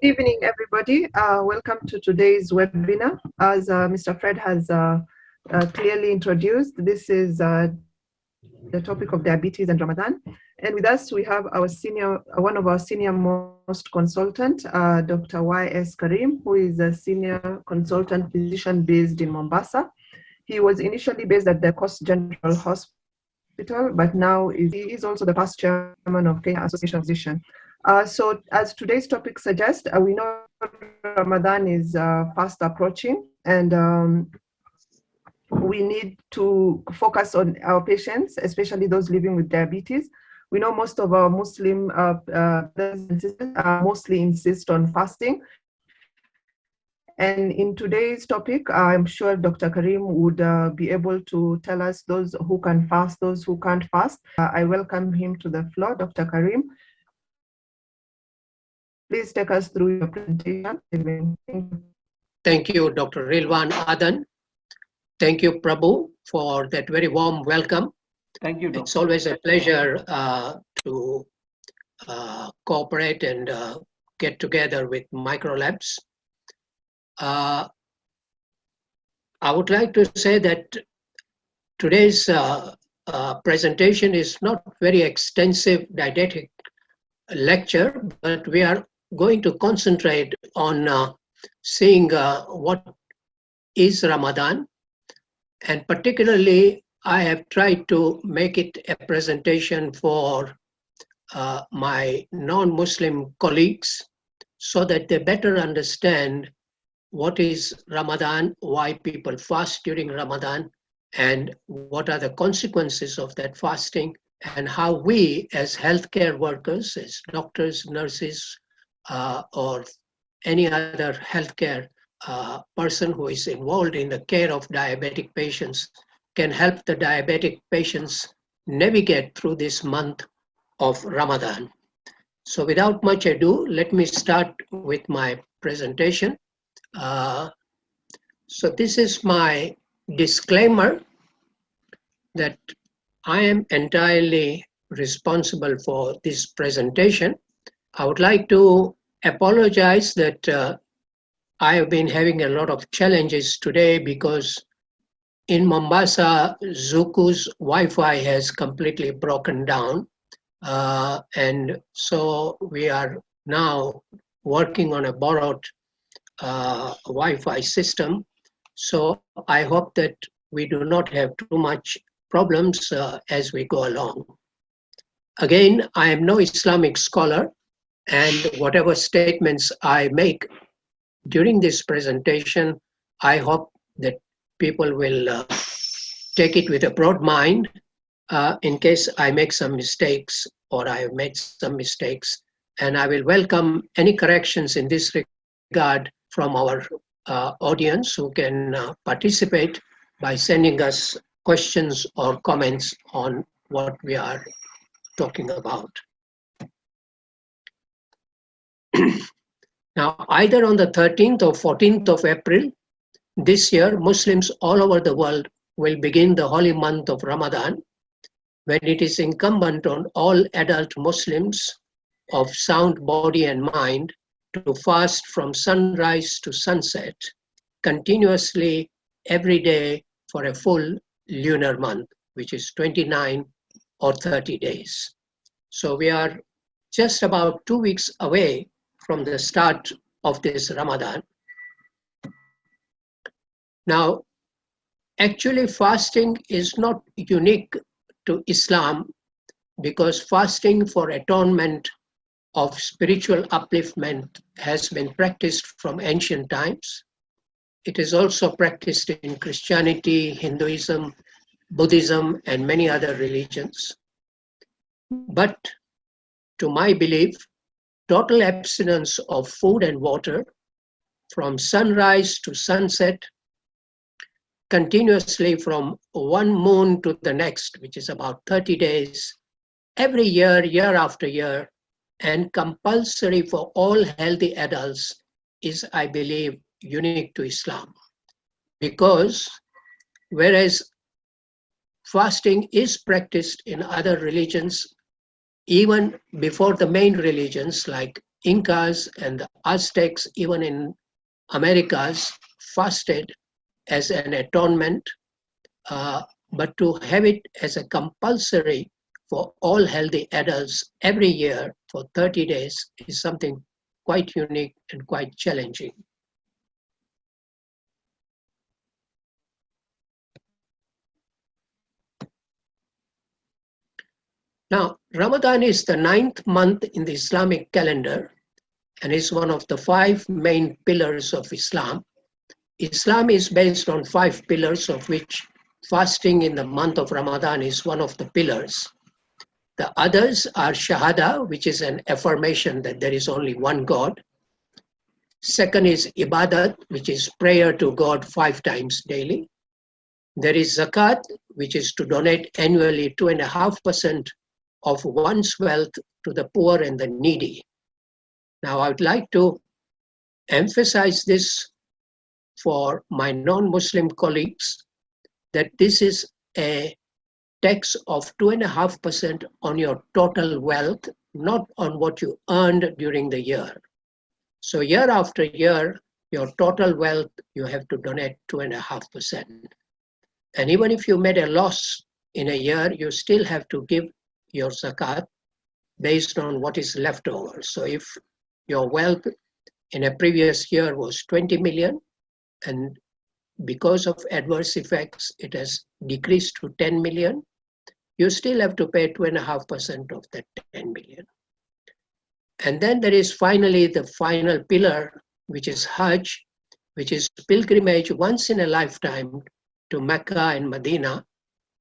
Good evening, everybody. Welcome to today's webinar. As Mr. Fred has clearly introduced, this is the topic of diabetes and Ramadan. And with us, we have our one of our senior most consultant, Dr. Y.S. Karim, who is a senior consultant physician based in Mombasa. He was initially based at the Coast General Hospital, but now he is also the past chairman of Kenya Association of Physicians. So as today's topic suggests, we know Ramadan is fast approaching, and we need to focus on our patients, especially those living with diabetes. We know most of our Muslim brothers and sisters mostly insist on fasting. And in today's topic, I'm sure Dr. Karim would be able to tell us those who can fast, those who can't fast. I welcome him to the floor. Dr. Karim, please take us through your presentation. Thank you, Dr. Rilwan Adan. Thank you, Prabhu, for that very warm welcome. Thank you, Doctor. It's always a pleasure to cooperate and get together with Microlabs. I would like to say that today's presentation is not very extensive didactic lecture, but we are going to concentrate on seeing what is Ramadan. And particularly, I have tried to make it a presentation for my non-Muslim colleagues so that they better understand what is Ramadan, why people fast during Ramadan, and what are the consequences of that fasting, and how we as healthcare workers, as doctors, nurses, or any other healthcare person who is involved in the care of diabetic patients can help the diabetic patients navigate through this month of Ramadan. So without much ado, let me start with my presentation. So this is my disclaimer that I am entirely responsible for this presentation. I would like to apologize that I have been having a lot of challenges today because in Mombasa, Zuku's Wi-Fi has completely broken down. And so we are now working on a borrowed Wi-Fi system. So I hope that we do not have too much problems as we go along. Again, I am no Islamic scholar, and whatever statements I make during this presentation, I hope that people will take it with a broad mind in case I make some mistakes or I have made some mistakes. And I will welcome any corrections in this regard from our audience who can participate by sending us questions or comments on what we are talking about. Now, either on the 13th or 14th of April this year, Muslims all over the world will begin the holy month of Ramadan, when it is incumbent on all adult Muslims of sound body and mind to fast from sunrise to sunset continuously every day for a full lunar month, which is 29 or 30 days. So we are just about 2 weeks away from the start of this Ramadan. Now, actually fasting is not unique to Islam because fasting for atonement of spiritual upliftment has been practiced from ancient times. It is also practiced in Christianity, Hinduism, Buddhism, and many other religions. But to my belief, total abstinence of food and water from sunrise to sunset, continuously from one moon to the next, which is about 30 days, every year, year after year, and compulsory for all healthy adults is, I believe, unique to Islam. Because whereas fasting is practiced in other religions, even before the main religions like Incas and the Aztecs, even in Americas, fasted as an atonement, but to have it as a compulsory for all healthy adults every year for 30 days is something quite unique and quite challenging. Now, Ramadan is the 9th month in the Islamic calendar and is one of the 5 main pillars of Islam. Islam is based on 5 pillars, of which fasting in the month of Ramadan is one of the pillars. The others are Shahada, which is an affirmation that there is only one God. Second is Ibadat, which is prayer to God 5 times daily. There is Zakat, which is to donate annually 2.5% of one's wealth to the poor and the needy. Now, I would like to emphasize this for my non-Muslim colleagues, that this is a tax of 2.5% on your total wealth, not on what you earned during the year. So year after year, your total wealth, you have to donate 2.5%. And even if you made a loss in a year, you still have to give your zakat based on what is left over. So if your wealth in a previous year was 20 million, and because of adverse effects, it has decreased to 10 million, you still have to pay 2.5% of that 10 million. And then there is finally the final pillar, which is Hajj, which is pilgrimage once in a lifetime to Mecca and Medina,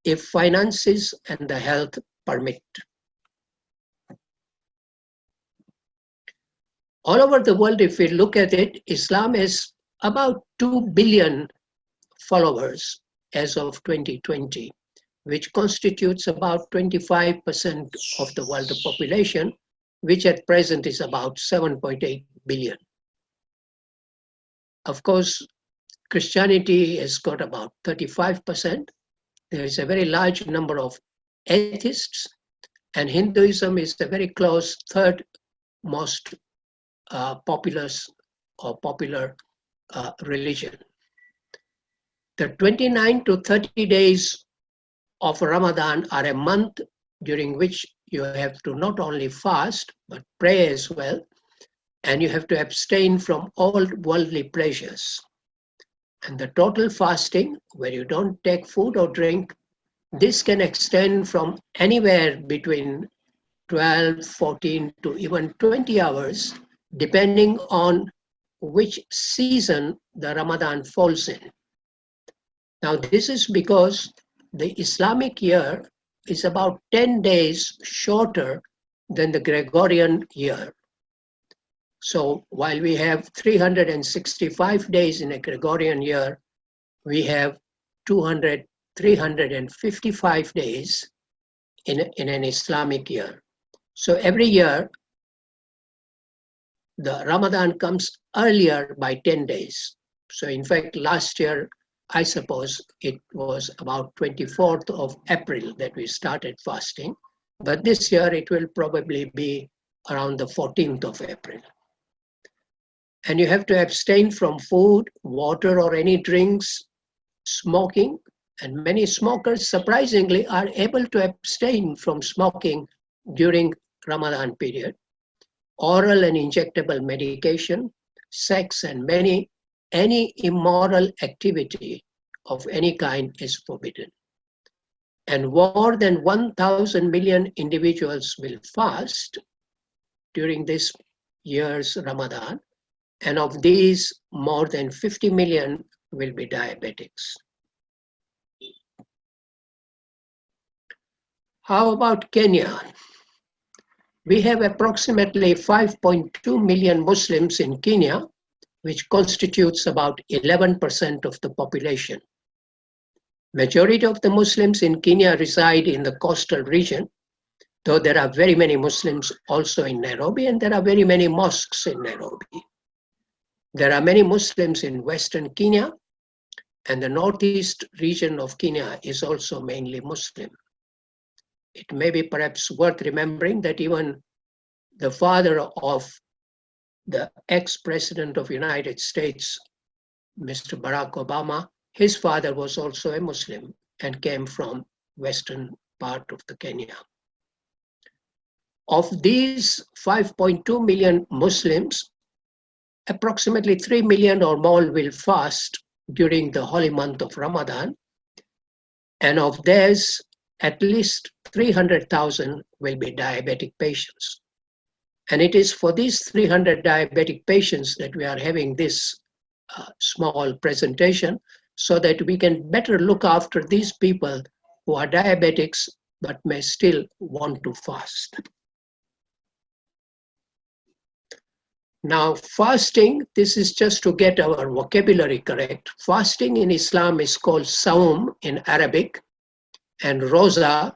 if finances and the health permit. All over the world, if we look at it, Islam has about 2 billion followers as of 2020, which constitutes about 25% of the world population, which at present is about 7.8 billion. Of course, Christianity has got about 35%. There is a very large number of atheists, and Hinduism is the very close third most populous or popular religion. The 29 to 30 days of Ramadan are a month during which you have to not only fast, but pray as well, and you have to abstain from all worldly pleasures. And the total fasting, where you don't take food or drink, this can extend from anywhere between 12, 14 to even 20 hours, depending on which season the Ramadan falls in. Now, this is because the Islamic year is about 10 days shorter than the Gregorian year. So while we have 365 days in a Gregorian year, we have 355 days in an Islamic year. So every year, the Ramadan comes earlier by 10 days. So in fact, last year, I suppose it was about 24th of April that we started fasting. But this year, it will probably be around the 14th of April. And you have to abstain from food, water, or any drinks, smoking. And many smokers, surprisingly, are able to abstain from smoking during Ramadan period. Oral and injectable medication, sex, and any immoral activity of any kind is forbidden. And more than 1,000 million individuals will fast during this year's Ramadan. And of these, more than 50 million will be diabetics. How about Kenya? We have approximately 5.2 million Muslims in Kenya, which constitutes about 11% of the population. Majority of the Muslims in Kenya reside in the coastal region, though there are very many Muslims also in Nairobi, and there are very many mosques in Nairobi. There are many Muslims in Western Kenya, and the northeast region of Kenya is also mainly Muslim. It may be perhaps worth remembering that even the father of the ex-president of United States, Mr. Barack Obama, his father was also a Muslim and came from western part of the Kenya. Of these 5.2 million Muslims, approximately 3 million or more will fast during the holy month of Ramadan, and of theirs, at least 300,000 will be diabetic patients. And it is for these 300 diabetic patients that we are having this small presentation, so that we can better look after these people who are diabetics but may still want to fast. Now, fasting, this is just to get our vocabulary correct. Fasting in Islam is called Saum in Arabic, and Roza,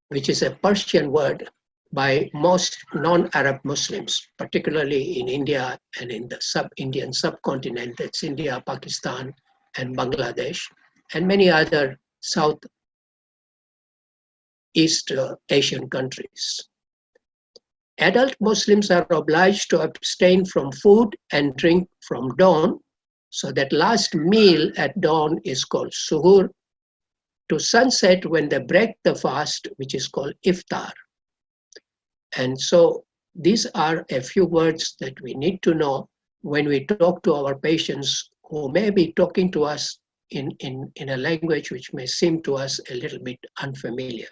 which is a Persian word, by most non-Arab Muslims, particularly in India and in the Indian subcontinent, that's India, Pakistan, and Bangladesh, and many other Southeast Asian countries. Adult Muslims are obliged to abstain from food and drink from dawn, so that last meal at dawn is called suhoor, to sunset when they break the fast, which is called iftar. And so these are a few words that we need to know when we talk to our patients who may be talking to us in a language which may seem to us a little bit unfamiliar.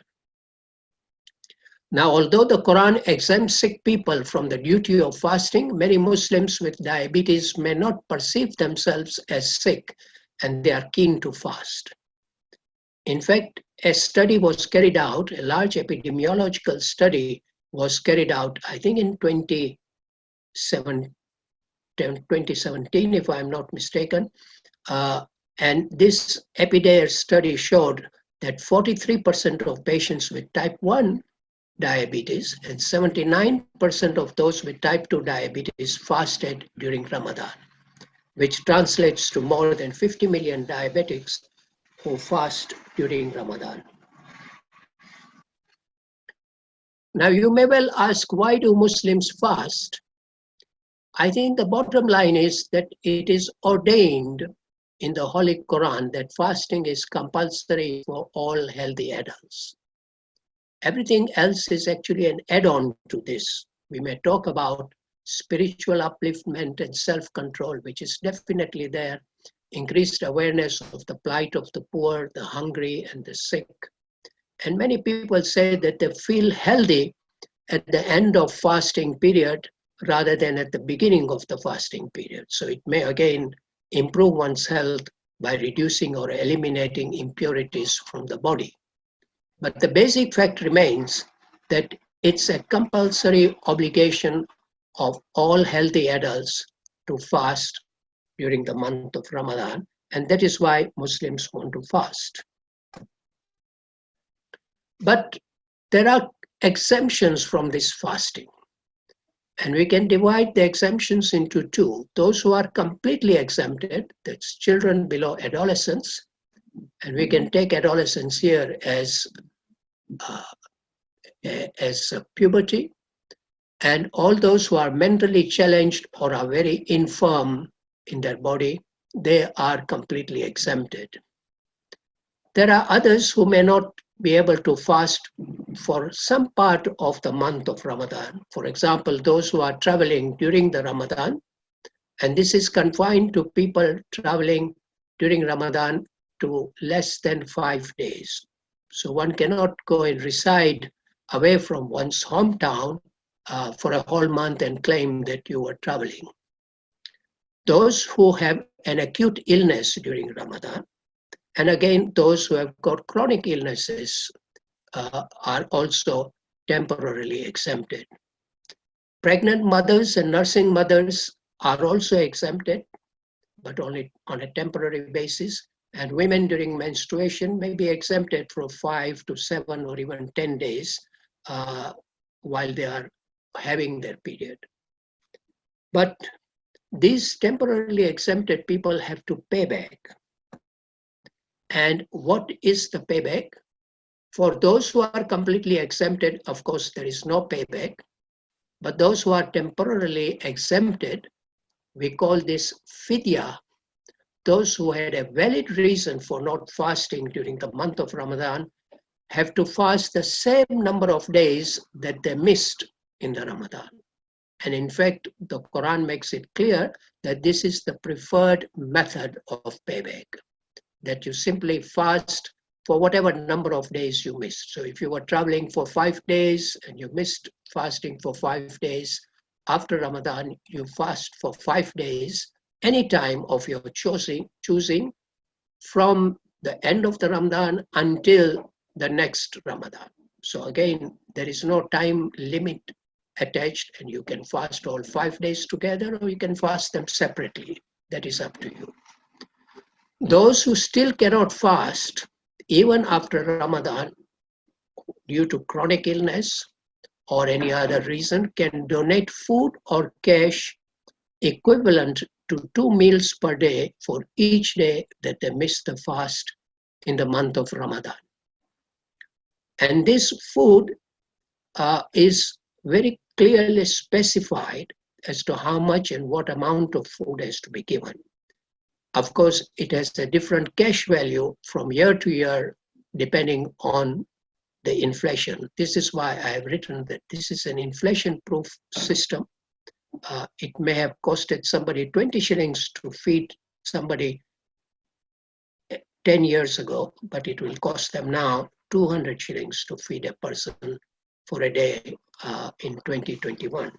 Now, although the Quran exempts sick people from the duty of fasting, many Muslims with diabetes may not perceive themselves as sick, and they are keen to fast. In fact, a study was carried out, a large epidemiological study was carried out, I think in 2017, if I'm not mistaken. And this EPIDAIR study showed that 43% of patients with type 1 diabetes and 79% of those with type 2 diabetes fasted during Ramadan, which translates to more than 50 million diabetics who fast during Ramadan. Now, you may well ask, why do Muslims fast? I think the bottom line is that it is ordained in the Holy Quran that fasting is compulsory for all healthy adults. Everything else is actually an add-on to this. We may talk about spiritual upliftment and self-control, which is definitely there, increased awareness of the plight of the poor, the hungry, and the sick. And many people say that they feel healthy at the end of fasting period rather than at the beginning of the fasting period. So it may again improve one's health by reducing or eliminating impurities from the body. But the basic fact remains that it's a compulsory obligation of all healthy adults to fast during the month of Ramadan, and that is why Muslims want to fast. But there are exemptions from this fasting, and we can divide the exemptions into two. Those who are completely exempted, that's children below adolescence, and we can take adolescence here as puberty, and all those who are mentally challenged or are very infirm in their body, they are completely exempted. There are others who may not be able to fast for some part of the month of Ramadan. For example, those who are traveling during the Ramadan, and this is confined to people traveling during Ramadan to less than 5 days. So one cannot go and reside away from one's hometown for a whole month and claim that you were traveling. Those who have an acute illness during Ramadan, and again, those who have got chronic illnesses are also temporarily exempted. Pregnant mothers and nursing mothers are also exempted, but only on a temporary basis. And women during menstruation may be exempted for 5 to 7 or even 10 days while they are having their period. But these temporarily exempted people have to pay back. And what is the payback? For those who are completely exempted, of course, there is no payback. But those who are temporarily exempted, we call this fidya. Those who had a valid reason for not fasting during the month of Ramadan have to fast the same number of days that they missed in the Ramadan. And in fact, the Quran makes it clear that this is the preferred method of payback, that you simply fast for whatever number of days you missed. So if you were traveling for 5 days and you missed fasting for 5 days, after Ramadan, you fast for 5 days, any time of your choosing from the end of the Ramadan until the next Ramadan. So again, there is no time limit attached, and you can fast all 5 days together or you can fast them separately. That is up to you. Those who still cannot fast, even after Ramadan, due to chronic illness or any other reason, can donate food or cash equivalent to 2 meals per day for each day that they miss the fast in the month of Ramadan. And this food is very clearly specified as to how much and what amount of food has to be given. Of course, it has a different cash value from year to year depending on the inflation. This is why I have written that this is an inflation-proof system. It may have costed somebody 20 shillings to feed somebody 10 years ago, but it will cost them now 200 shillings to feed a person for a day in 2021.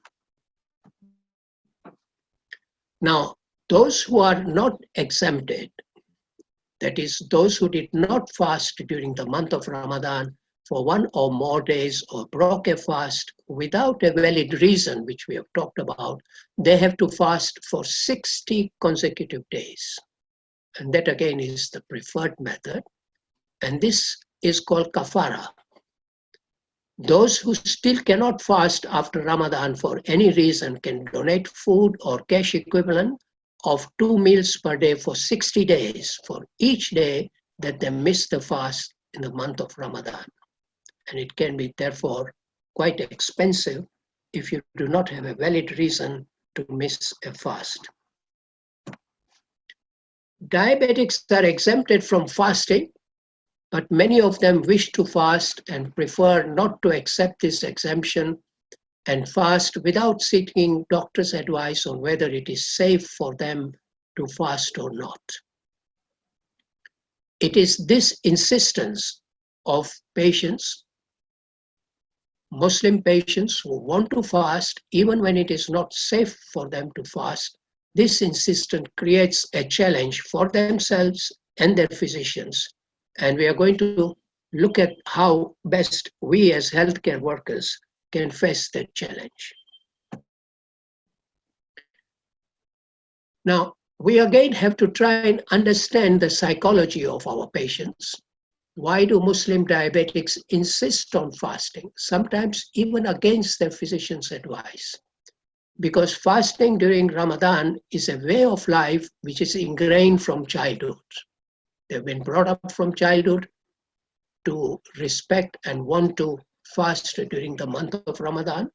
Now, those who are not exempted, that is, those who did not fast during the month of Ramadan for 1 or more days or broke a fast without a valid reason, which we have talked about, they have to fast for 60 consecutive days. And that again is the preferred method. And this is called kafara. Those who still cannot fast after Ramadan for any reason can donate food or cash equivalent of 2 meals per day for 60 days for each day that they miss the fast in the month of Ramadan. And it can be therefore quite expensive if you do not have a valid reason to miss a fast. Diabetics are exempted from fasting, but many of them wish to fast and prefer not to accept this exemption and fast without seeking doctor's advice on whether it is safe for them to fast or not. It is this insistence of patients, Muslim patients who want to fast even when it is not safe for them to fast. This insistence creates a challenge for themselves and their physicians. And we are going to look at how best we as healthcare workers can face that challenge. Now, we again have to try and understand the psychology of our patients. Why do Muslim diabetics insist on fasting, sometimes even against their physician's advice? Because fasting during Ramadan is a way of life which is ingrained from childhood. They've been brought up from childhood to respect and want to fast during the month of Ramadan.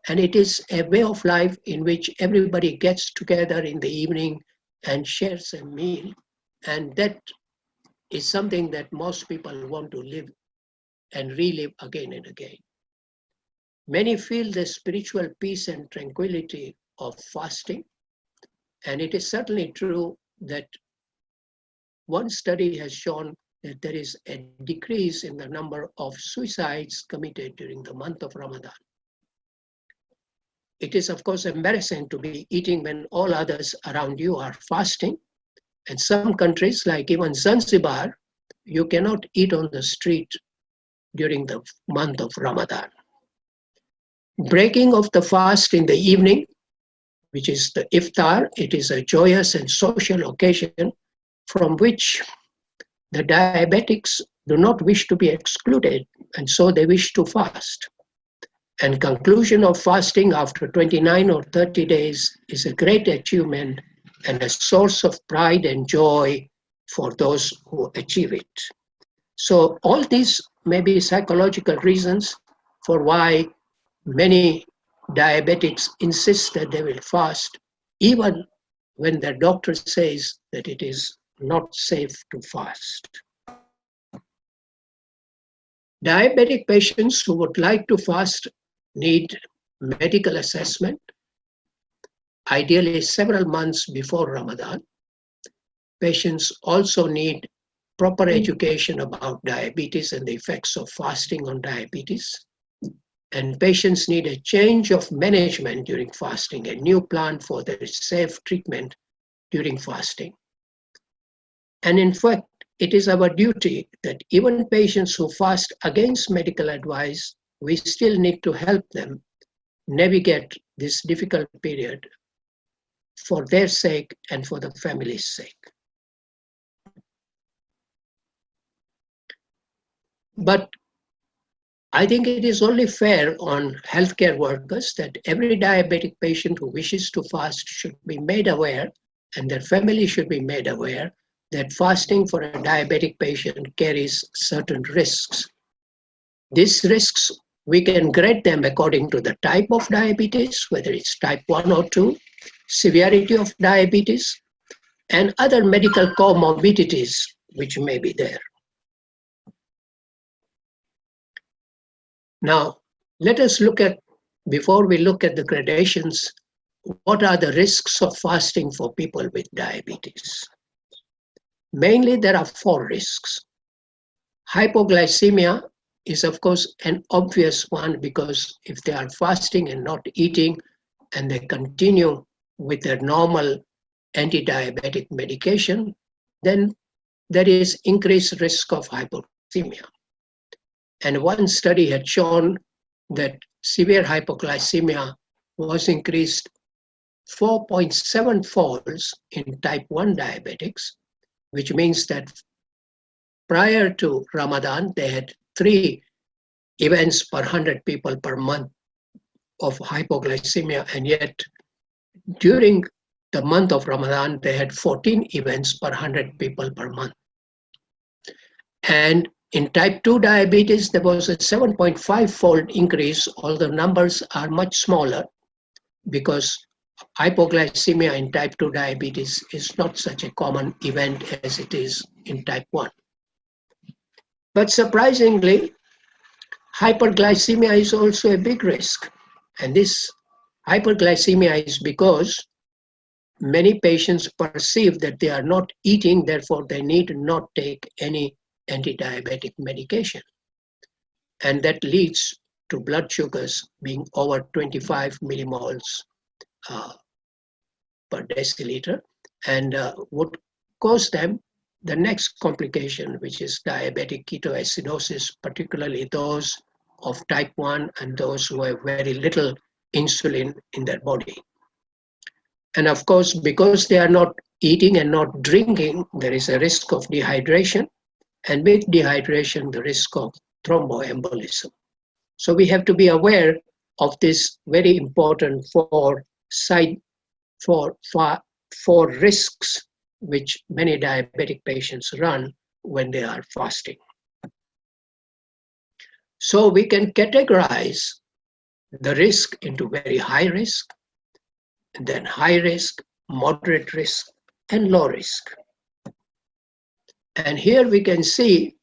And it is a way of life in which everybody gets together in the evening and shares a meal. And that is something that most people want to live and relive again and again. Many feel the spiritual peace and tranquility of fasting. And it is certainly true that one study has shown that there is a decrease in the number of suicides committed during the month of Ramadan. It is, of course, embarrassing to be eating when all others around you are fasting. And some countries, like even Zanzibar, you cannot eat on the street during the month of Ramadan. Breaking of the fast in the evening, which is the iftar, it is a joyous and social occasion from which the diabetics do not wish to be excluded, and so they wish to fast. And conclusion of fasting after 29 or 30 days is a great achievement and a source of pride and joy for those who achieve it. So all these may be psychological reasons for why many diabetics insist that they will fast even when their doctor says that it is not safe to fast. Diabetic patients who would like to fast need medical assessment, ideally several months before Ramadan. Patients also need proper education about diabetes and the effects of fasting on diabetes. And patients need a change of management during fasting, a new plan for their safe treatment during fasting. And in fact, it is our duty that even patients who fast against medical advice, we still need to help them navigate this difficult period for their sake and for the family's sake. But I think it is only fair on healthcare workers that every diabetic patient who wishes to fast should be made aware, and their family should be made aware, that fasting for a diabetic patient carries certain risks. These risks, we can grade them according to the type of diabetes, whether it's type 1 or 2, severity of diabetes, and other medical comorbidities which may be there. Now, let us look at, before we look at the gradations, what are the risks of fasting for people with diabetes? Mainly, there are 4 risks. Hypoglycemia is, of course, an obvious one, because if they are fasting and not eating and they continue with their normal anti-diabetic medication, then there is increased risk of hypoglycemia. And one study had shown that severe hypoglycemia was increased 4.7 folds in type 1 diabetics, which means that prior to Ramadan, they had 3 events per 100 people per month of hypoglycemia, and yet during the month of Ramadan, they had 14 events per 100 people per month. And in type 2 diabetes, there was a 7.5-fold increase, although numbers are much smaller, because hypoglycemia in type 2 diabetes is not such a common event as it is in type 1. But surprisingly, hyperglycemia is also a big risk. And this hyperglycemia is because many patients perceive that they are not eating, therefore they need not take any anti-diabetic medication. And that leads to blood sugars being over 25 millimoles per deciliter, and would cause them the next complication, which is diabetic ketoacidosis, particularly those of type 1 and those who have very little insulin in their body. And of course, because they are not eating and not drinking, there is a risk of dehydration, and with dehydration, the risk of thromboembolism. So we have to be aware of this very important four risks which many diabetic patients run when they are fasting. So we can categorize the risk into very high risk, and then high risk, moderate risk, and low risk. And here we can see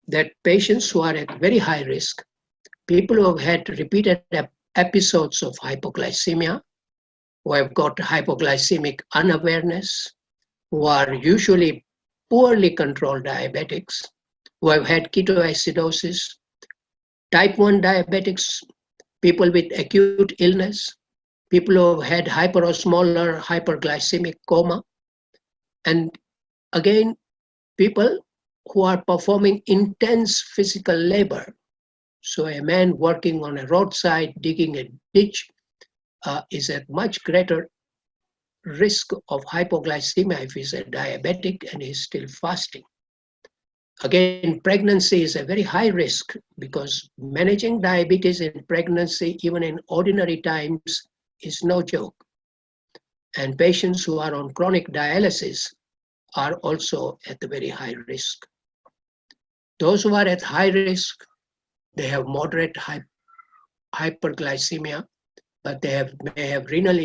that patients who are at very high risk, people who have had repeated episodes of hypoglycemia, who have got hypoglycemic unawareness, who are usually poorly controlled diabetics, who have had ketoacidosis, type 1 diabetics, people with acute illness, people who have had hyperosmolar hyperglycemic coma, and again, people who are performing intense physical labor. So a man working on a roadside digging a ditch is at much greater risk of hypoglycemia if he's a diabetic and he's still fasting. Again, pregnancy is a very high risk, because managing diabetes in pregnancy, even in ordinary times, is no joke. And patients who are on chronic dialysis are also at a very high risk. Those who are at high risk, they have moderate hyperglycemia, but they may have renal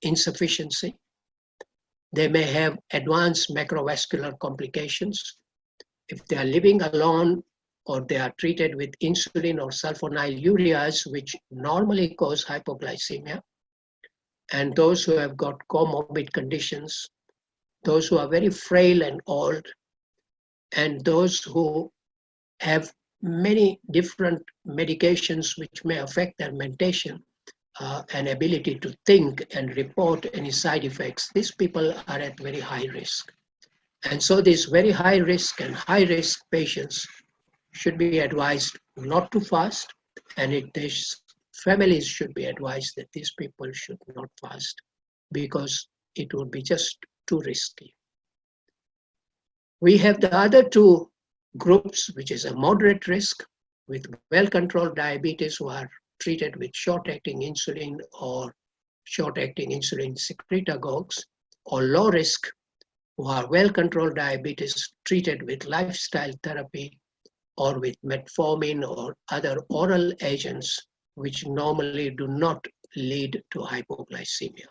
insufficiency. They may have advanced macrovascular complications. If they are living alone or they are treated with insulin or sulfonylureas, which normally cause hypoglycemia, and those who have got comorbid conditions, those who are very frail and old, and those who have many different medications which may affect their mentation and ability to think and report any side effects, these people are at very high risk. And so these very high risk and high risk patients should be advised not to fast, and families should be advised that these people should not fast because it would be just too risky. We have the other two groups, which is a moderate risk with well-controlled diabetes who are treated with short-acting insulin or short-acting insulin secretagogues, or low risk who are well-controlled diabetes treated with lifestyle therapy or with metformin or other oral agents which normally do not lead to hypoglycemia.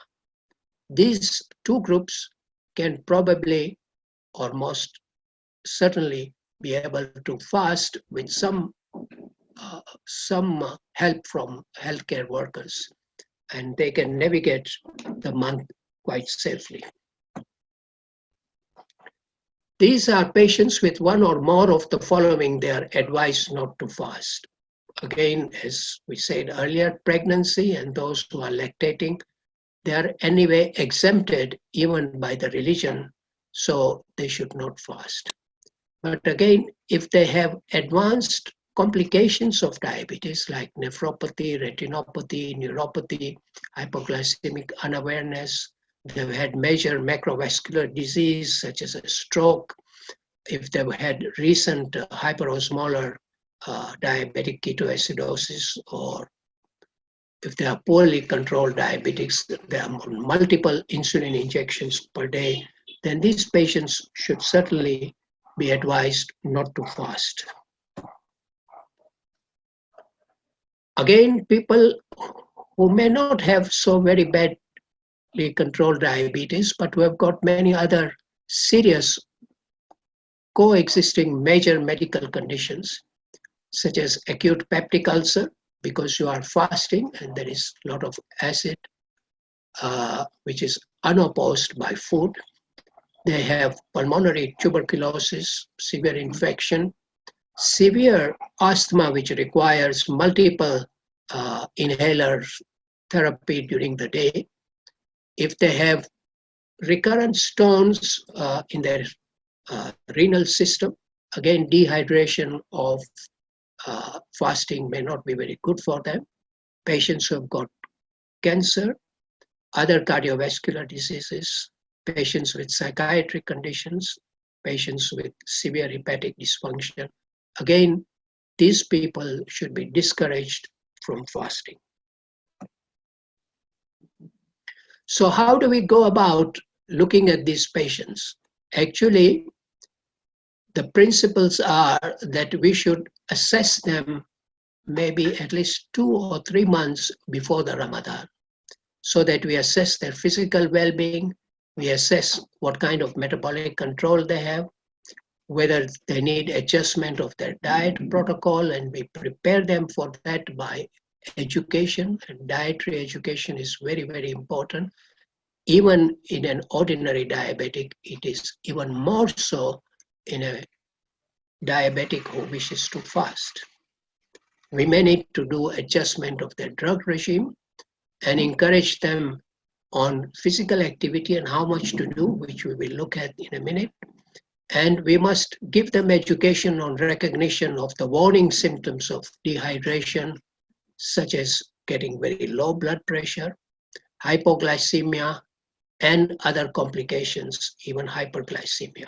These two groups can probably or most certainly be able to fast with some help from healthcare workers, and they can navigate the month quite safely. These are patients with one or more of the following. They are advised not to fast. Again, as we said earlier, pregnancy and those who are lactating, they are anyway exempted even by the religion, so they should not fast. But again, if they have advanced complications of diabetes like nephropathy, retinopathy, neuropathy, hypoglycemic unawareness, they've had major macrovascular disease such as a stroke, if they've had recent hyperosmolar diabetic ketoacidosis, or if they are poorly controlled diabetics, they are on multiple insulin injections per day, then these patients should certainly be advised not to fast. Again, people who may not have so very badly controlled diabetes, but who have got many other serious coexisting major medical conditions, such as acute peptic ulcer, because you are fasting and there is a lot of acid, which is unopposed by food. They have pulmonary tuberculosis, severe infection, severe asthma, which requires multiple inhaler therapy during the day. If they have recurrent stones in their renal system, again, dehydration of fasting may not be very good for them. Patients who have got cancer, other cardiovascular diseases, patients with psychiatric conditions, patients with severe hepatic dysfunction. Again, these people should be discouraged from fasting. So how do we go about looking at these patients? Actually, the principles are that we should assess them maybe at least 2 or 3 months before the Ramadan, so that we assess their physical well-being, we assess what kind of metabolic control they have, whether they need adjustment of their diet protocol, and we prepare them for that by education. And dietary education is very, very important. Even in an ordinary diabetic, it is even more so in a diabetic who wishes to fast. We may need to do adjustment of their drug regime and encourage them on physical activity and how much to do, which we will look at in a minute. And we must give them education on recognition of the warning symptoms of dehydration, such as getting very low blood pressure, hypoglycemia, and other complications, even hyperglycemia.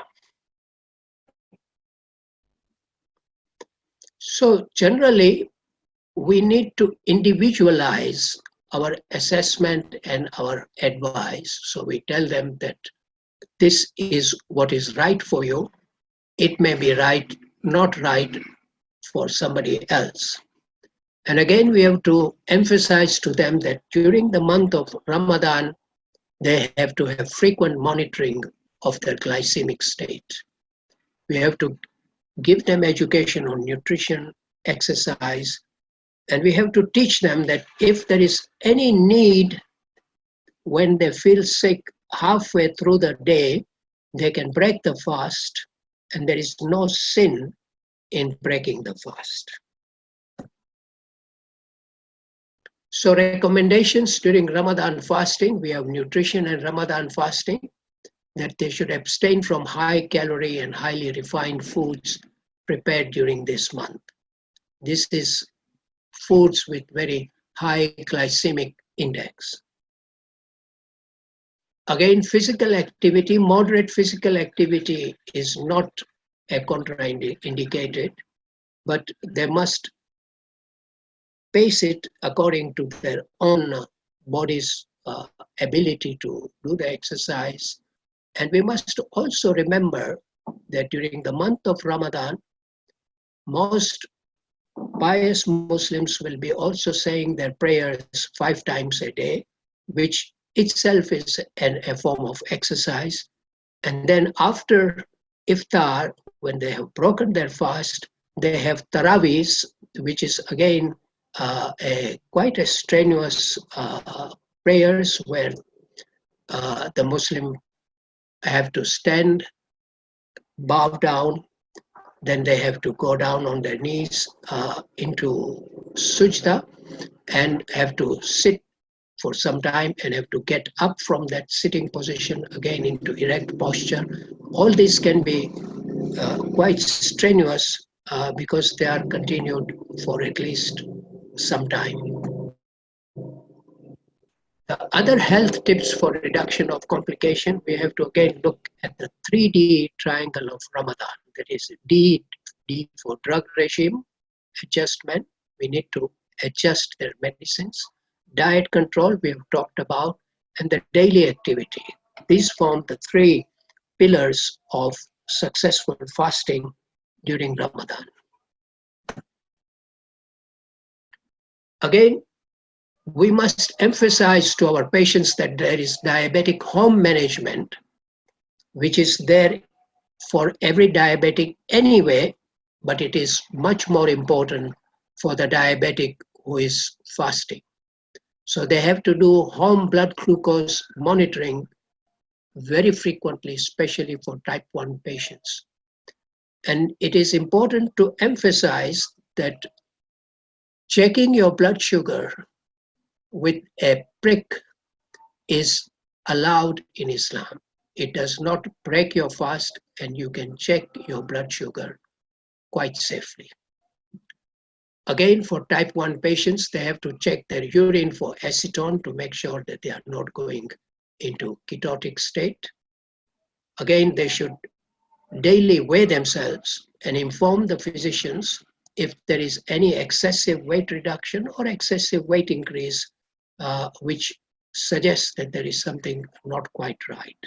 So generally, we need to individualize our assessment and our advice. So we tell them that this is what is right for you. It may be right, not right for somebody else. And again, we have to emphasize to them that during the month of Ramadan, they have to have frequent monitoring of their glycemic state. We have to give them education on nutrition, exercise, and we have to teach them that if there is any need when they feel sick halfway through the day, they can break the fast, and there is no sin in breaking the fast. So recommendations during Ramadan fasting, we have nutrition and Ramadan fasting, that they should abstain from high calorie and highly refined foods prepared during this month. This is foods with very high glycemic index. Again, physical activity, moderate physical activity is not a contraindicated, but they must pace it according to their own body's ability to do the exercise. And we must also remember that during the month of Ramadan, most pious Muslims will be also saying their prayers 5 times a day, which itself is a form of exercise. And then after iftar, when they have broken their fast, they have tarawis, which is again quite a strenuous prayers where the Muslim have to stand, bow down, then they have to go down on their knees into sujda and have to sit for some time and have to get up from that sitting position again into erect posture. All this can be quite strenuous because they are continued for at least some time. The other health tips for reduction of complication, we have to again look at the 3D triangle of Ramadan. That is D for drug regime adjustment. We need to adjust their medicines. Diet control, we have talked about, and the daily activity. These form the three pillars of successful fasting during Ramadan. Again, we must emphasize to our patients that there is diabetic home management, which is there for every diabetic anyway, but it is much more important for the diabetic who is fasting. So they have to do home blood glucose monitoring very frequently, especially for type 1 patients. And it is important to emphasize that checking your blood sugar with a prick is allowed in Islam. It does not break your fast, and you can check your blood sugar quite safely. Again, for type 1 patients, they have to check their urine for acetone to make sure that they are not going into ketotic state. Again, they should daily weigh themselves and inform the physicians if there is any excessive weight reduction or excessive weight increase, which suggests that there is something not quite right.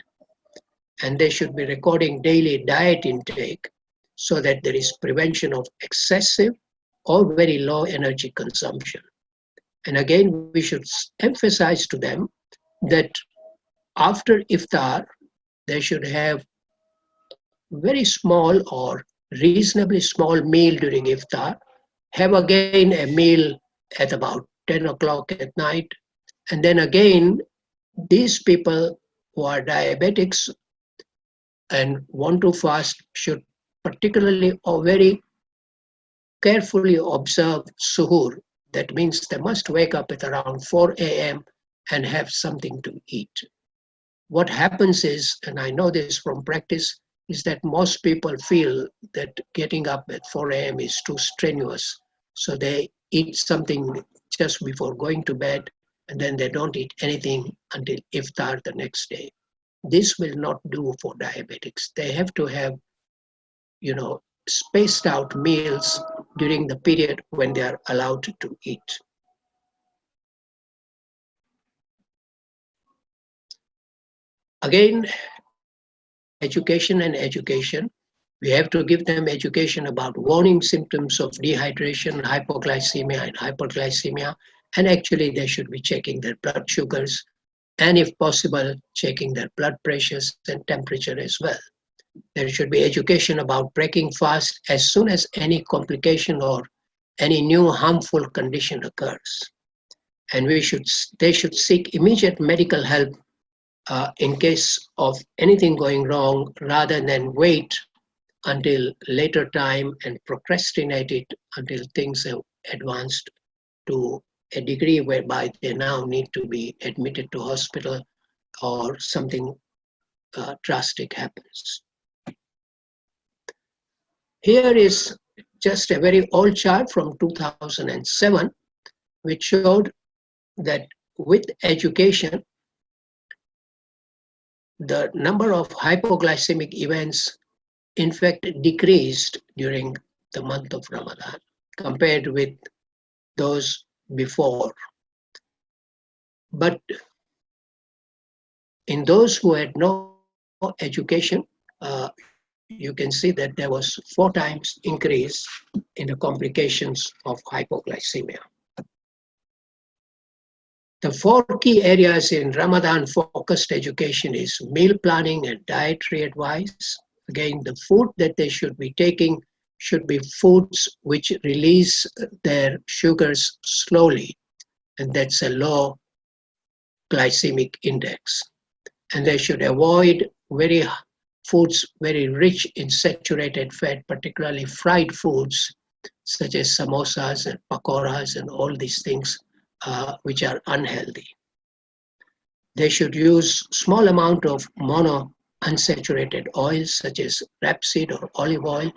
And they should be recording daily diet intake so that there is prevention of excessive or very low energy consumption. And again, we should emphasize to them that after iftar, they should have very small or reasonably small meal during iftar, have again a meal at about 10 o'clock at night, and then again, these people who are diabetics and want to fast should particularly or very carefully observe suhoor. That means they must wake up at around 4 a.m. and have something to eat. What happens is, and I know this from practice, is that most people feel that getting up at 4 a.m. is too strenuous. So they eat something just before going to bed, and then they don't eat anything until iftar the next day. This will not do for diabetics. They have to have, spaced out meals during the period when they are allowed to eat. Again, education and education. We have to give them education about warning symptoms of dehydration, hypoglycemia, and hyperglycemia. And actually, they should be checking their blood sugars and, if possible, checking their blood pressures and temperature as well. There should be education about breaking fast as soon as any complication or any new harmful condition occurs. And they should seek immediate medical help in case of anything going wrong rather than wait until later time and procrastinate it until things have advanced to a degree whereby they now need to be admitted to hospital or something drastic happens. Here is just a very old chart from 2007, which showed that with education, the number of hypoglycemic events in fact decreased during the month of Ramadan compared with those before. But in those who had no education, you can see that there was 4 times increase in the complications of hypoglycemia. The 4 key areas in Ramadan focused education is meal planning and dietary advice. Again, the food that they should be taking should be foods which release their sugars slowly, and that's a low glycemic index. And they should avoid foods very rich in saturated fat, particularly fried foods such as samosas and pakoras and all these things which are unhealthy. They should use small amount of mono unsaturated oils such as rapeseed or olive oil,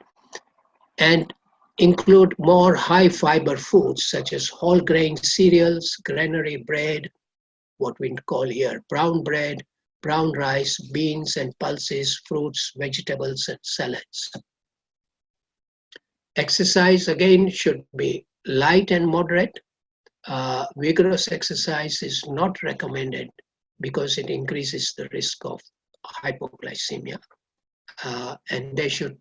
and include more high fiber foods such as whole grain cereals, granary bread, what we call here brown bread, brown rice, beans and pulses, fruits, vegetables and salads. Exercise again should be light and moderate. Vigorous exercise is not recommended because it increases the risk of hypoglycemia. And they should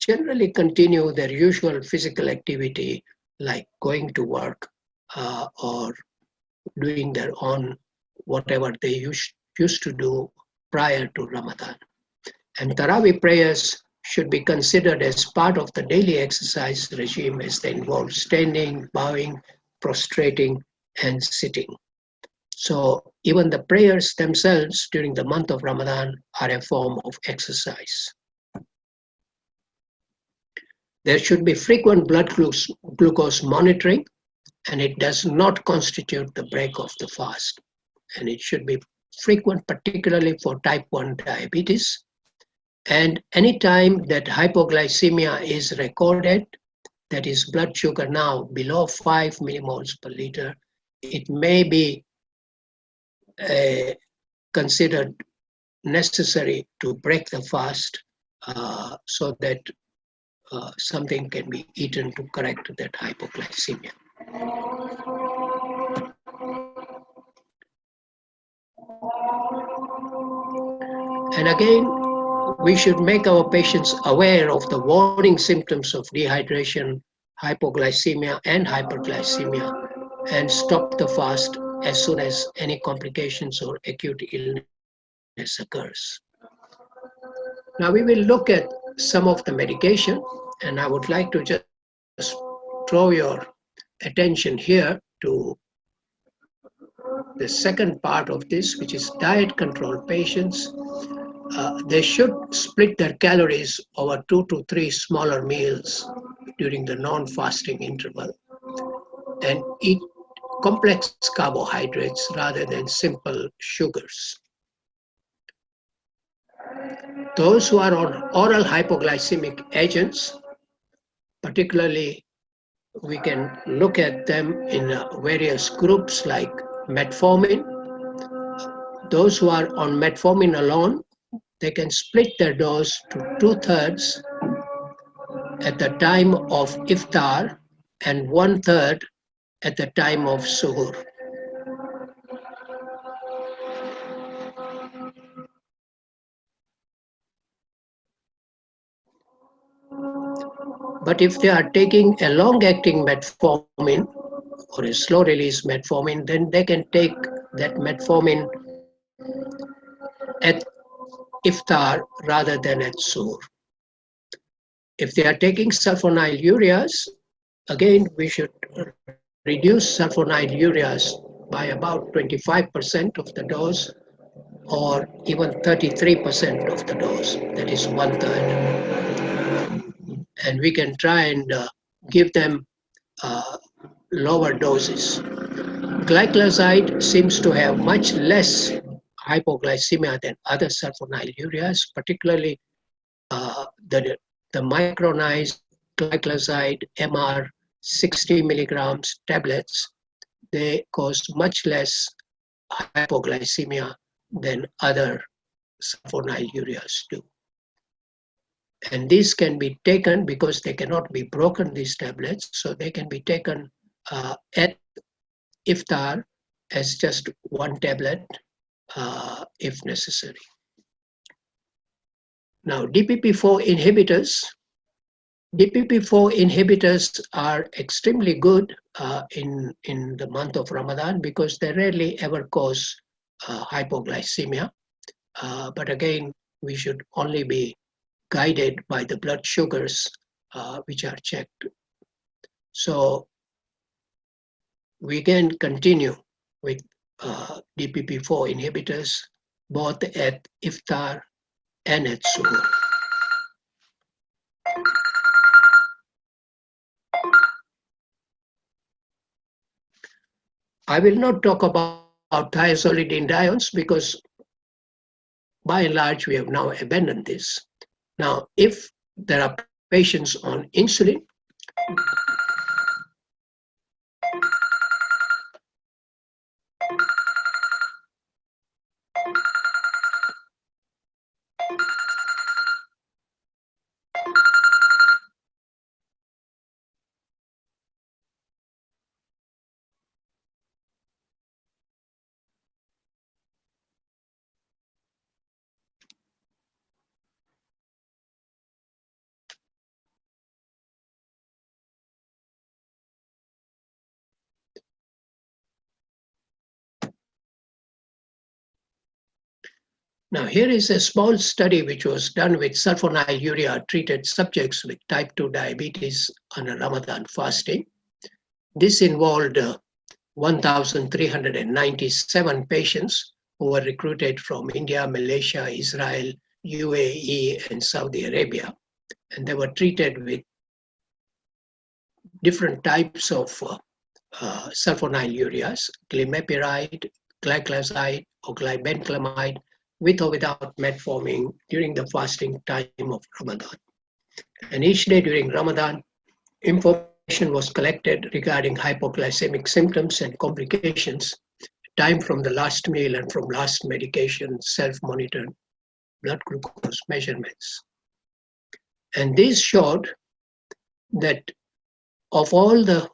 generally continue their usual physical activity like going to work or doing their own whatever they used to do prior to Ramadan. And Taraweeh prayers should be considered as part of the daily exercise regime as they involve standing, bowing, prostrating, and sitting. So even the prayers themselves during the month of Ramadan are a form of exercise. There should be frequent blood glucose monitoring, and it does not constitute the break of the fast. And it should be frequent, particularly for type 1 diabetes. And any time that hypoglycemia is recorded, that is blood sugar now below 5 millimoles per liter, it may be considered necessary to break the fast so that something can be eaten to correct that hypoglycemia. And again, we should make our patients aware of the warning symptoms of dehydration, hypoglycemia, and hyperglycemia, and stop the fast as soon as any complications or acute illness occurs. Now we will look at some of the medication, and I would like to just draw your attention here to the second part of this, which is diet control patients. They should split their calories over 2 to 3 smaller meals during the non-fasting interval and eat complex carbohydrates rather than simple sugars. Those who are on oral hypoglycemic agents, particularly we can look at them in various groups like metformin. Those who are on metformin alone, they can split their dose to 2/3 at the time of iftar and 1/3 at the time of suhoor. But if they are taking a long-acting metformin or a slow-release metformin, then they can take that metformin at iftar rather than at suhoor. If they are taking sulfonylureas, again, we should reduce sulfonylureas by about 25% of the dose or even 33% of the dose, that is one third. And we can try and give them uh, lower doses. Glycoside seems to have much less hypoglycemia than other sulfonylureas, particularly the, the micronized glycoside MR 60 milligrams tablets. They cause much less hypoglycemia than other sulfonylureas do. And these can be taken because they cannot be broken, these tablets, so they can be taken at iftar as just one tablet if necessary. Now, DPP4 inhibitors are extremely good in the month of Ramadan because they rarely ever cause hypoglycemia. But again, we should only be guided by the blood sugars which are checked. So we can continue with DPP4 inhibitors both at iftar and at suhoor. I will not talk about thiazolidine because by and large we have now abandoned this. Now, if there are patients on insulin, now here is a small study which was done with sulfonylurea treated subjects with type 2 diabetes on a Ramadan fasting. This involved 1,397 patients who were recruited from India, Malaysia, Israel, UAE, and Saudi Arabia. And they were treated with different types of sulfonylureas, glimepiride, glycoside, or glibenclamide, with or without metformin during the fasting time of Ramadan. And each day during Ramadan, information was collected regarding hypoglycemic symptoms and complications, time from the last meal and from last medication, self-monitored blood glucose measurements. And these showed that of all the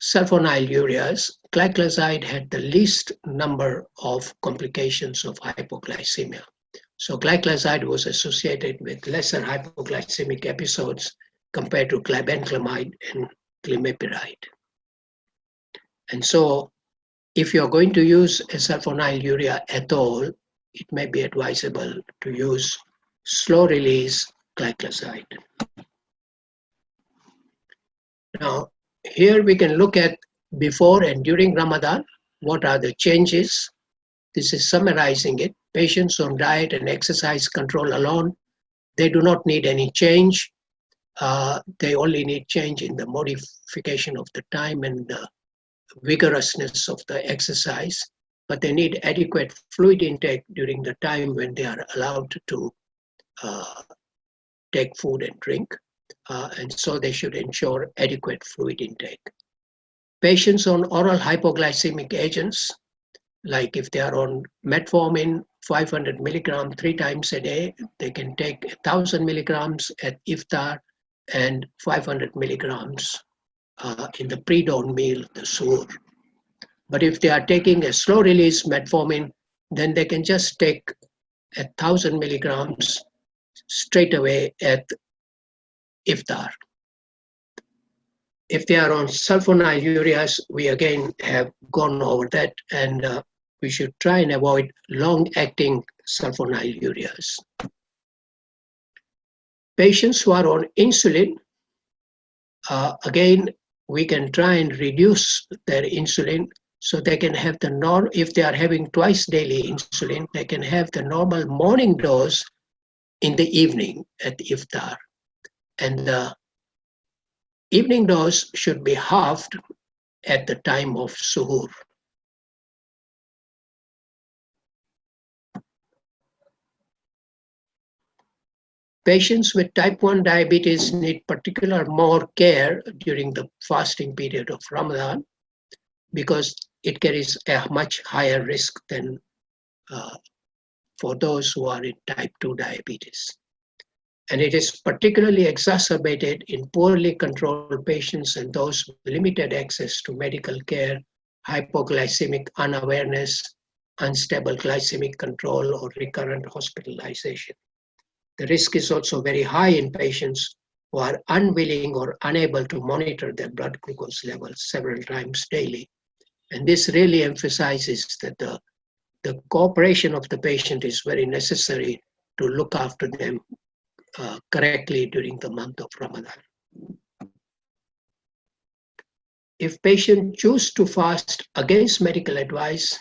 sulfonylureas, glycoside had the least number of complications of hypoglycemia. So glycoside was associated with lesser hypoglycemic episodes compared to glibenclamide and glimepiride. And so if you're going to use a sulfonylurea at all, it may be advisable to use slow-release glycoside. Now, here we can look at before and during Ramadan, what are the changes. This is summarizing it. Patients on diet and exercise control alone, they do not need any change. They only need change in the modification of the time and the vigorousness of the exercise, but they need adequate fluid intake during the time when they are allowed to take food and drink. And so they should ensure adequate fluid intake. Patients on oral hypoglycemic agents, like if they are on metformin, 500 milligram 3 times a day, they can take 1,000 milligrams at iftar and 500 milligrams in the pre-dawn meal, the suhoor. But if they are taking a slow-release metformin, then they can just take 1,000 milligrams straight away at iftar. If they are on sulfonylureas, we again have gone over that, and we should try and avoid long-acting sulfonylureas. Patients who are on insulin, again, we can try and reduce their insulin so they can have the norm. If they are having twice daily insulin, they can have the normal morning dose in the evening at iftar. And the evening dose should be halved at the time of suhoor. Patients with type 1 diabetes need particular more care during the fasting period of Ramadan because it carries a much higher risk than for those who are in type 2 diabetes. And it is particularly exacerbated in poorly controlled patients and those with limited access to medical care, hypoglycemic unawareness, unstable glycemic control, or recurrent hospitalization. The risk is also very high in patients who are unwilling or unable to monitor their blood glucose levels several times daily. And this really emphasizes that the cooperation of the patient is very necessary to look after them correctly during the month of Ramadan. If patients choose to fast against medical advice,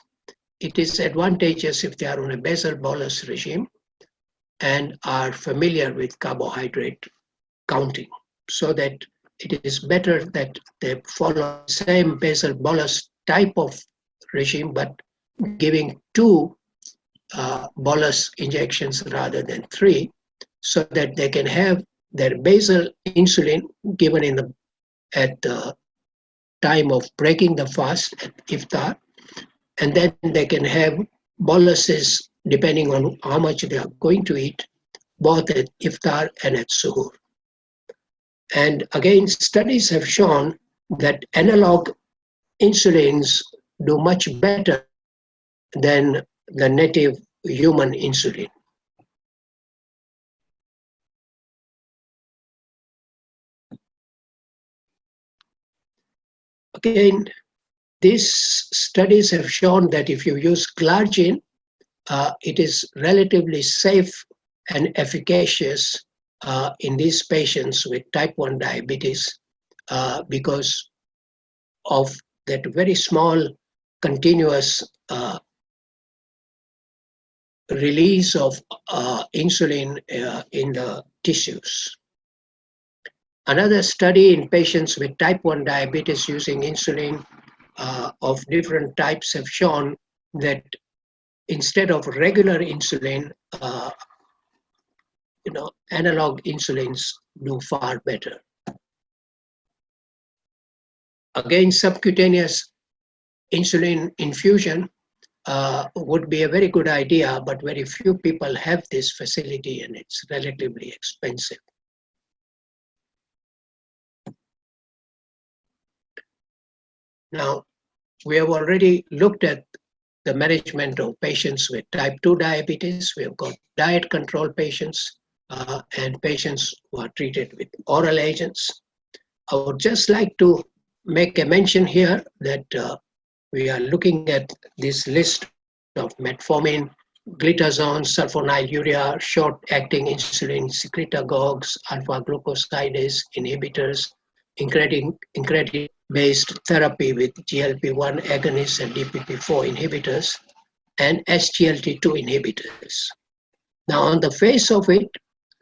it is advantageous if they are on a basal bolus regime and are familiar with carbohydrate counting, so that it is better that they follow the same basal bolus type of regime, but giving 2 bolus injections rather than 3, so that they can have their basal insulin given at the time of breaking the fast at iftar, and then they can have boluses depending on how much they are going to eat, both at iftar and at suhoor. And again, studies have shown that analog insulins do much better than the native human insulin. Again, these studies have shown that if you use glargine, it is relatively safe and efficacious in these patients with type 1 diabetes because of that very small continuous release of insulin in the tissues. Another study in patients with type 1 diabetes using insulin of different types have shown that instead of regular insulin, analog insulins do far better. Again, subcutaneous insulin infusion would be a very good idea, but very few people have this facility and it's relatively expensive. Now, we have already looked at the management of patients with type 2 diabetes. We have got diet control patients and patients who are treated with oral agents. I would just like to make a mention here that we are looking at this list of metformin, glitazone, sulfonylurea, short-acting insulin, secretagogues, alpha-glucosidase inhibitors, incretin-based therapy with GLP-1 agonists and DPP-4 inhibitors, and SGLT2 inhibitors. Now, on the face of it,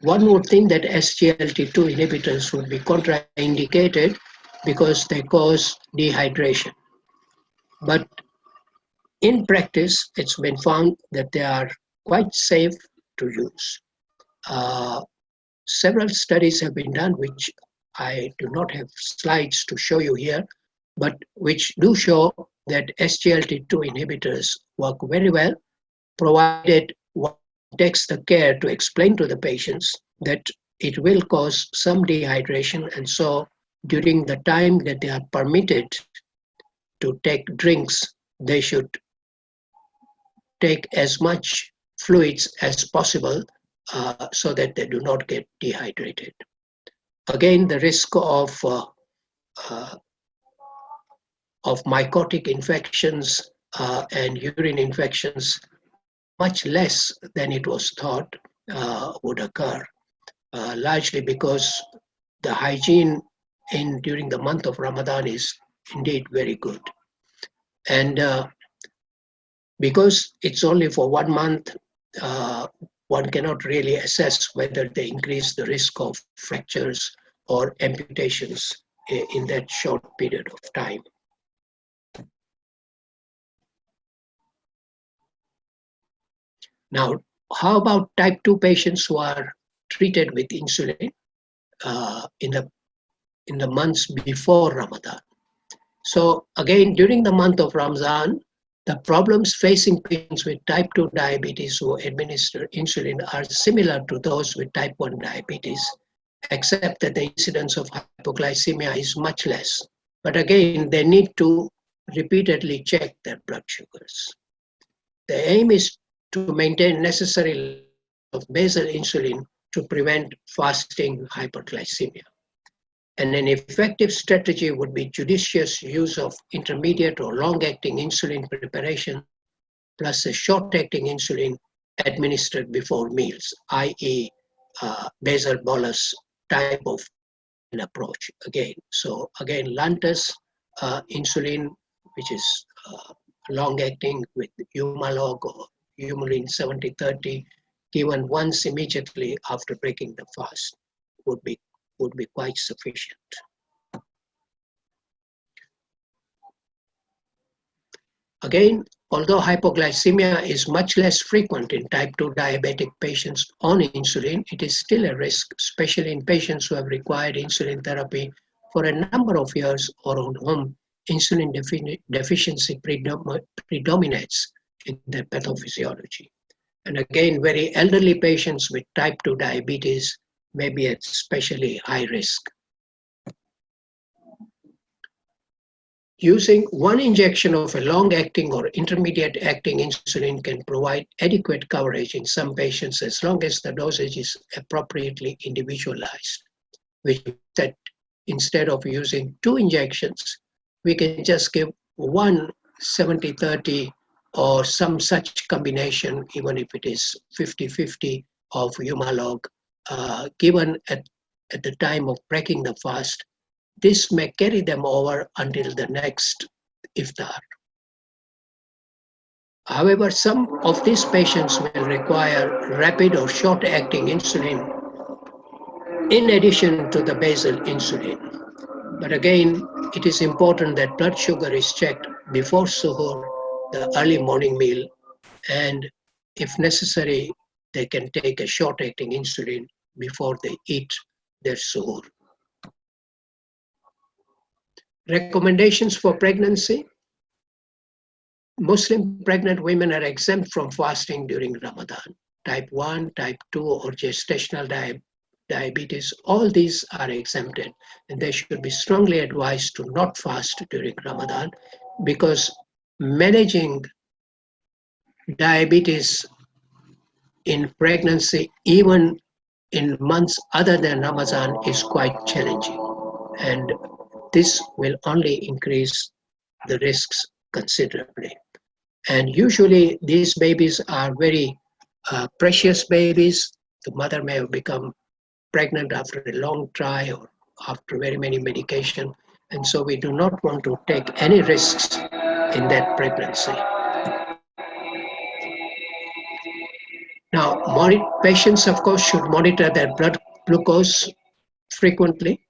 one would think that SGLT2 inhibitors would be contraindicated because they cause dehydration. But in practice, it's been found that they are quite safe to use. Several studies have been done, which I do not have slides to show you here, but which do show that SGLT2 inhibitors work very well, provided one takes the care to explain to the patients that it will cause some dehydration, and so during the time that they are permitted to take drinks, they should take as much fluids as possible so that they do not get dehydrated. again, the risk uh, of mycotic infections and urine infections are much less than it was thought would occur, largely because the hygiene during the month of Ramadan is indeed very good. And because it's only for 1 month, uh, one cannot really assess whether they increase the risk of fractures or amputations in that short period of time. Now, how about type 2 patients who are treated with insulin in the months before Ramadan? So again, during the month of Ramadan, the problems facing patients with type 2 diabetes who administer insulin are similar to those with type 1 diabetes, except that the incidence of hypoglycemia is much less. But again, they need to repeatedly check their blood sugars. The aim is to maintain necessary levels of basal insulin to prevent fasting hyperglycemia. And an effective strategy would be judicious use of intermediate or long-acting insulin preparations plus a short-acting insulin administered before meals, i.e. Basal bolus type of an approach again. So again, Lantus insulin, which is long-acting with Humalog or Humulin 7030, given once immediately after breaking the fast would be quite sufficient. Again, although hypoglycemia is much less frequent in type 2 diabetic patients on insulin, it is still a risk, especially in patients who have required insulin therapy for a number of years or on whom insulin deficiency predominates in their pathophysiology. And again, very elderly patients with type 2 diabetes may be at especially high risk. Using one injection of a long-acting or intermediate-acting insulin can provide adequate coverage in some patients as long as the dosage is appropriately individualized, which means that instead of using 2 injections, we can just give one 70-30 or some such combination, even if it is 50-50 of Humalog, given at the time of breaking the fast. This may carry them over until the next iftar. However, some of these patients will require rapid or short-acting insulin in addition to the basal insulin. But again, it is important that blood sugar is checked before suhoor, the early morning meal, and if necessary, they can take a short-acting insulin before they eat their suhoor. Recommendations for pregnancy. Muslim pregnant women are exempt from fasting during Ramadan. Type 1, type 2, or gestational diabetes, all these are exempted, and they should be strongly advised to not fast during Ramadan because managing diabetes in pregnancy, even in months other than Ramadan, is quite challenging. And this will only increase the risks considerably. And usually these babies are very precious babies. The mother may have become pregnant after a long try or after very many medication. And so we do not want to take any risks in that pregnancy. Now, patients, of course, should monitor their blood glucose frequently.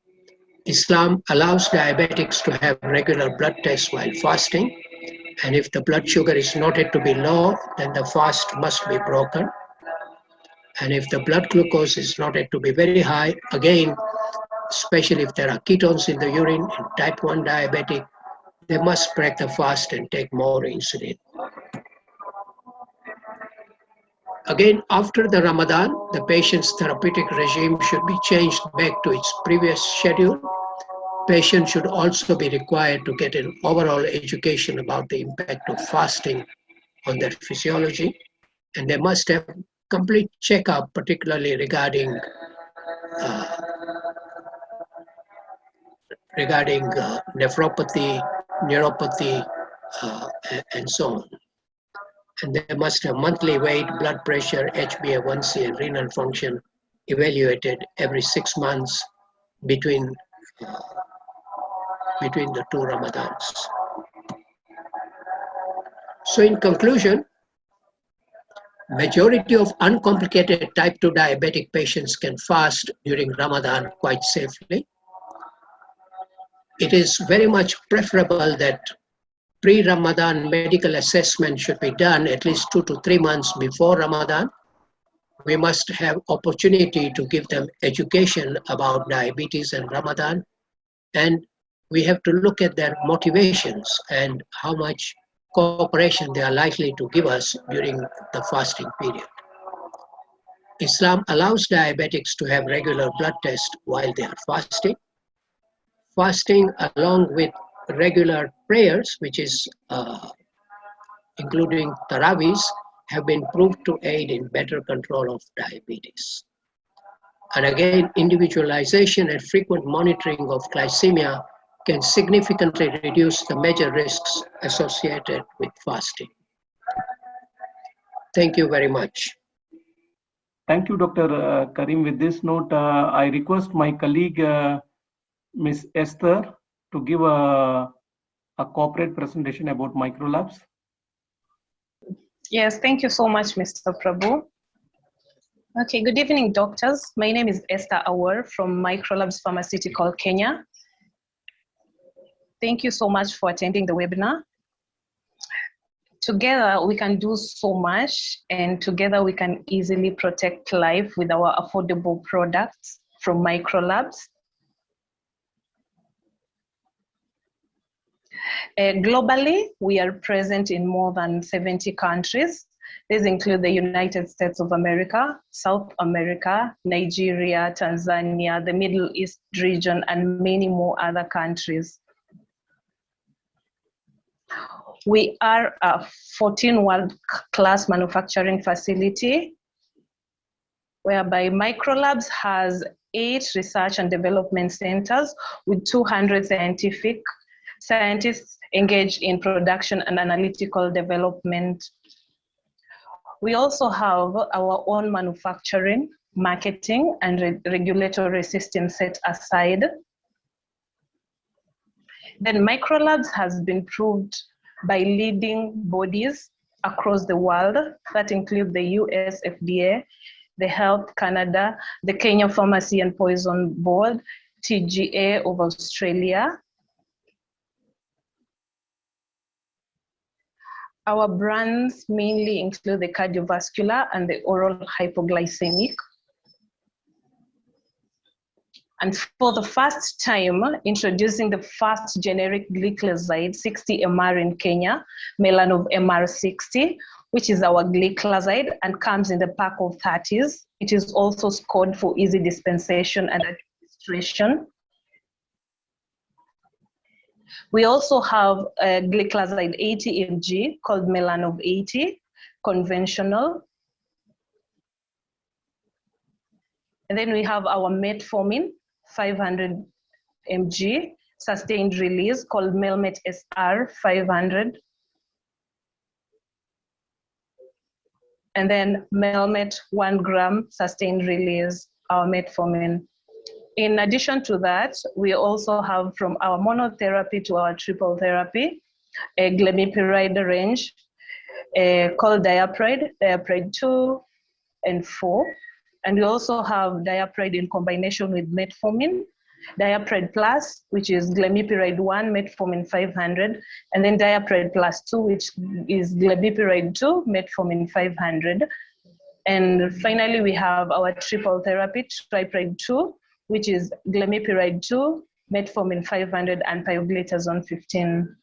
Islam allows diabetics to have regular blood tests while fasting. And if the blood sugar is noted to be low, then the fast must be broken. And if the blood glucose is noted to be very high, again, especially if there are ketones in the urine in type 1 diabetic, they must break the fast and take more insulin. Again, after the Ramadan, the patient's therapeutic regime should be changed back to its previous schedule. Patients should also be required to get an overall education about the impact of fasting on their physiology, and they must have complete checkup, particularly regarding regarding nephropathy, neuropathy, and so on. And they must have monthly weight, blood pressure, HbA1c, and renal function evaluated every 6 months between the two Ramadans. So in conclusion, majority of uncomplicated type 2 diabetic patients can fast during Ramadan quite safely. It is very much preferable that pre-Ramadan medical assessment should be done at least 2 to 3 months before Ramadan. We must have opportunity to give them education about diabetes and Ramadan, and we have to look at their motivations and how much cooperation they are likely to give us during the fasting period. Islam allows diabetics to have regular blood tests while they are fasting. Fasting along with regular prayers, which is including Taraweehs, have been proved to aid in better control of diabetes. And again, individualization and frequent monitoring of glycemia can significantly reduce the major risks associated with fasting. Thank you very much. Thank you, Dr. Karim. With this note, I request my colleague, Ms. Esther, to give a corporate presentation about microlabs. Yes, thank you so much, Mr. Prabhu. Okay, good evening, doctors. My name is Esther Awar from Microlabs Pharmaceutical, Kenya. Thank you so much for attending the webinar. Together, we can do so much, and together we can easily protect life with our affordable products from Microlabs. Globally, we are present in more than 70 countries. These include the United States of America, South America, Nigeria, Tanzania, the Middle East region, and many more other countries. We are a 14 world-class manufacturing facility, whereby Microlabs has 8 research and development centers with 200 scientists engaged in production and analytical development. We also have our own manufacturing, marketing, and regulatory system set aside. Then Microlabs has been proved by leading bodies across the world that include the US FDA, the Health Canada, the Kenya Pharmacy and Poison Board, TGA of Australia. Our brands mainly include the cardiovascular and the oral hypoglycemic. And for the first time, introducing the first generic glycoside 60 MR in Kenya, Melanov MR60, which is our glycoside and comes in the pack of 30s. It is also scored for easy dispensation and administration. We also have a glycoside 80 mg called Melanov 80, conventional. And then we have our metformin 500 mg sustained release called Melmet SR 500. And then Melmet 1 gram sustained release, our metformin. In addition to that, we also have from our monotherapy to our triple therapy, a glimepiride range called Diapride 2 and 4. And we also have Diapride in combination with metformin, Diapride Plus, which is glimepiride 1, metformin 500, and then Diapride Plus 2, which is glimepiride 2, metformin 500. And finally, we have our triple therapy, Tripride 2, which is glimepiride 2, metformin 500, and pioglitazone 15.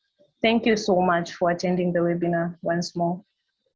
Thank you so much for attending the webinar once more.